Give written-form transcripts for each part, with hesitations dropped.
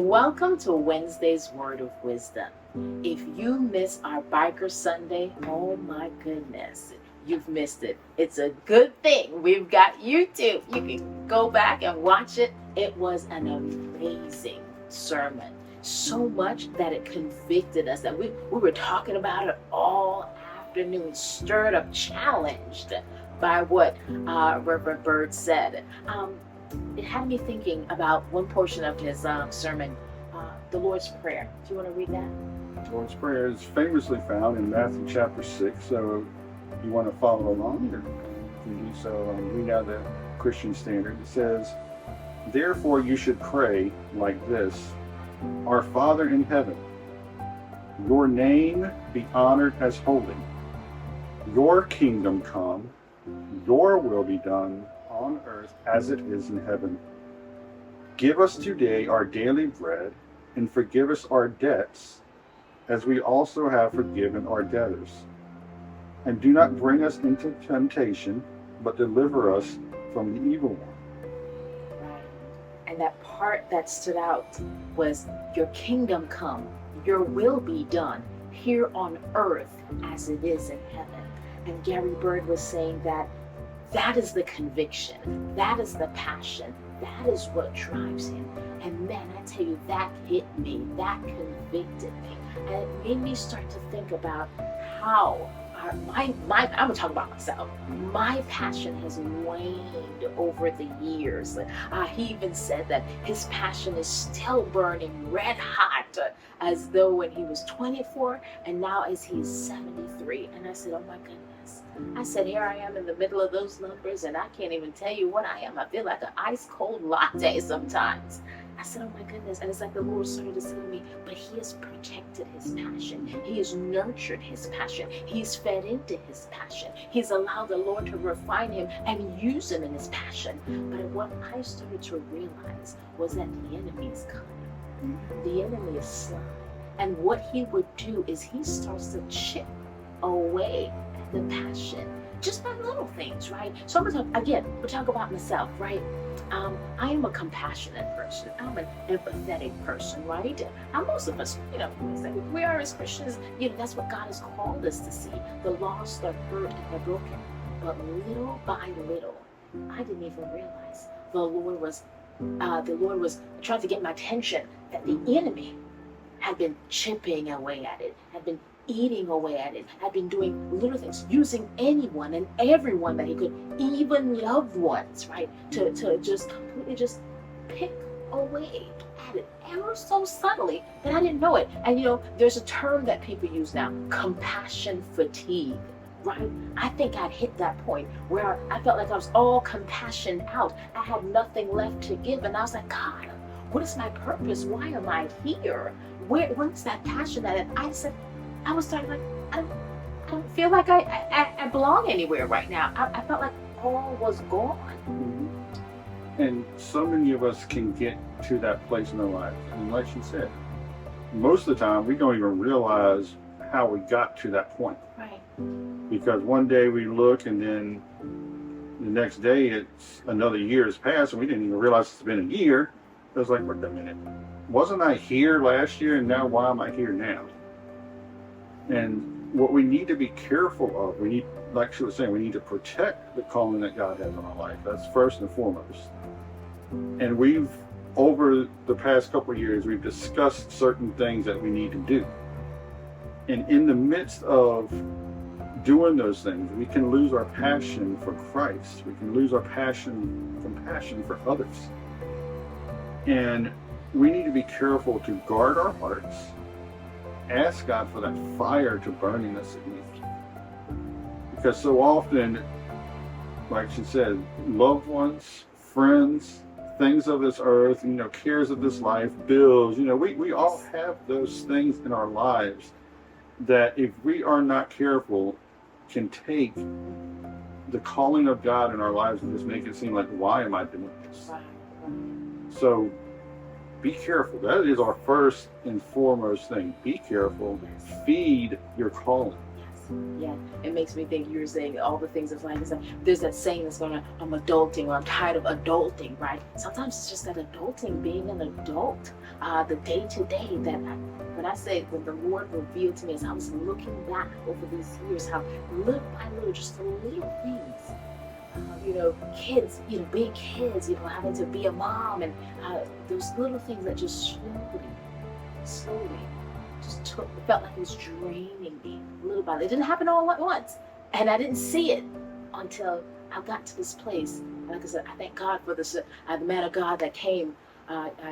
Welcome to Wednesday's Word of Wisdom. If you miss our Biker Sunday, oh my goodness, you've missed it. It's a good thing we've got YouTube. You can go back and watch it. It was an amazing sermon. So much that it convicted us, that we were talking about it all afternoon, stirred up, challenged by what Reverend Bird said. It had me thinking about one portion of his sermon, the Lord's Prayer. Do you want to read that? The Lord's Prayer is famously found in Matthew chapter 6, so if you want to follow along, you can do so. Read out the Christian Standard. It says, "Therefore you should pray like this: Our Father in heaven, your name be honored as holy. Your kingdom come, your will be done on earth as it is in heaven. Give us today our daily bread, and forgive us our debts, as we also have forgiven our debtors. And do not bring us into temptation, but deliver us from the evil one." Right. And that part that stood out was, your kingdom come, your will be done here on earth as it is in heaven. And Gary Bird was saying that is the conviction, that is the passion, that is what drives him. And man, I tell you, that hit me, that convicted me. And it made me start to think about how I'm gonna talk about myself. My passion has waned over the years. He even said that his passion is still burning red hot, as though when he was 24 and now as he is 73. And I said, oh my goodness. I said, here I am in the middle of those numbers and I can't even tell you what I am. I feel like an ice cold latte sometimes. I said, oh my goodness. And it's like the Lord started to say to me, but he has protected his passion. He has nurtured his passion. He's fed into his passion. He's allowed the Lord to refine him and use him in his passion. But what I started to realize was that the enemy is cunning. The enemy is sly. And what he would do is he starts to chip away at the passion, just by little things, right? So I'm gonna talk about myself, right? I am a compassionate person. I'm an empathetic person, right? And most of us, we are as Christians, that's what God has called us to see. The lost, the hurt, and the broken. But little by little, I didn't even realize the Lord was trying to get my attention, that the enemy had been chipping away at it, had been eating away at it, had been doing little things, using anyone and everyone that he could, even loved ones, right, to just completely just pick away at it, ever so subtly that I didn't know it. And there's a term that people use now, compassion fatigue, right? I think I'd hit that point where I felt like I was all compassion out. I had nothing left to give, and I was like, God, what is my purpose? Why am I here? Where's that passion at? And I was starting like, I don't feel like I belong anywhere right now. I felt like all was gone. Mm-hmm. And so many of us can get to that place in our lives. And like you said, most of the time we don't even realize how we got to that point. Right. Because one day we look and then the next day it's another year has passed and we didn't even realize it's been a year. It was like, wait a minute, wasn't I here last year and now why am I here now? And what we need to be careful of, like she was saying, we need to protect the calling that God has on our life. That's first and foremost. And over the past couple of years, we've discussed certain things that we need to do. And in the midst of doing those things, we can lose our passion for Christ. We can lose our compassion for others. And we need to be careful to guard our hearts. Ask God for that fire to burn in us again. Because so often, like she said, loved ones, friends, things of this earth, cares of this life, bills, we all have those things in our lives that if we are not careful can take the calling of God in our lives and just make it seem like, why am I doing this? So be careful. That is our first and foremost thing. Be careful. Feed your calling. Yeah, it makes me think you were saying all the things of life. It's like there's that saying that's going, I'm adulting, or I'm tired of adulting, right? Sometimes it's just that adulting, being an adult, the day to day that when I say, when the Lord revealed to me as I was looking back over these years, how little by little, just the little things, kids, being kids, having to be a mom, and those little things that just slowly just felt like it was draining me little by little. It didn't happen all at once, and I didn't see it until I got to this place. And like I said, I thank God for this, the man of God that came,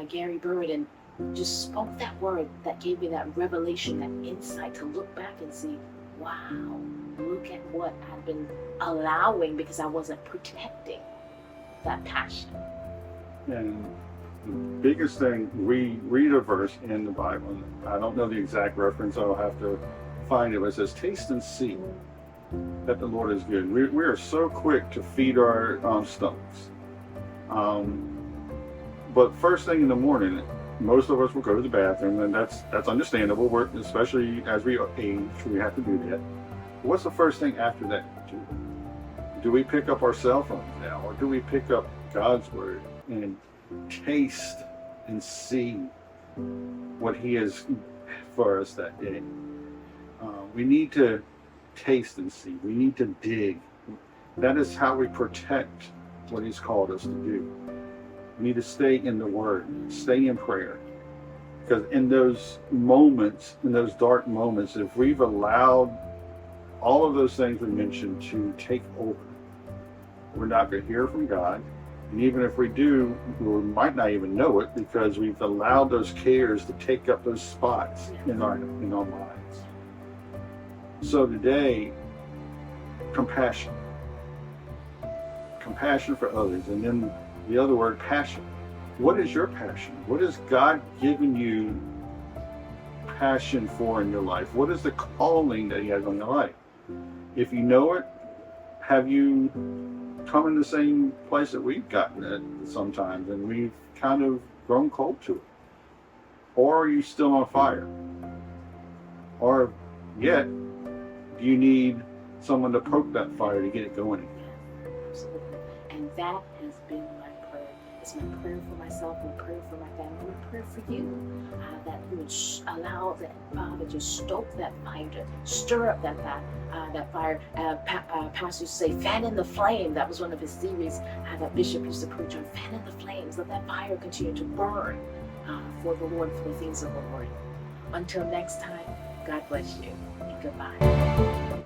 Gary Bird, and just spoke that word that gave me that revelation, that insight to look back and see, wow, look at what I've been allowing because I wasn't protecting that passion. And the biggest thing, we read a verse in the Bible, and I don't know the exact reference, I'll have to find it, but it says, taste and see that the Lord is good. We are so quick to feed our stomachs. But first thing in the morning, most of us will go to the bathroom, and that's understandable. Especially as we age, we have to do that. What's the first thing after that do? Do we pick up our cell phones now, or do we pick up God's word and taste and see what He has for us that day? We need to taste and see. We need to dig. That is how we protect what He's called us to do. We need to stay in the Word, stay in prayer. Because in those moments, in those dark moments, if we've allowed all of those things we mentioned to take over, we're not going to hear from God. And even if we do, we might not even know it because we've allowed those cares to take up those spots in our minds. So today, compassion. Compassion for others. And then the other word, passion. What is your passion? What has God given you passion for in your life? What is the calling that He has on your life? If you know it, have you come in the same place that we've gotten at sometimes, and we've kind of grown cold to it? Or are you still on fire? Or yet, do you need someone to poke that fire to get it going again? Absolutely. And that has been my prayer. It's my prayer for myself, my prayer for my family, my prayer for you. That you would allow that Father to stoke that fire, to stir up that fire. Pastors say, fan in the flame. That was one of his theories that Bishop used to preach on. Fan in the flames. Let that fire continue to burn for the Lord, for the things of the Lord. Until next time, God bless you, and goodbye.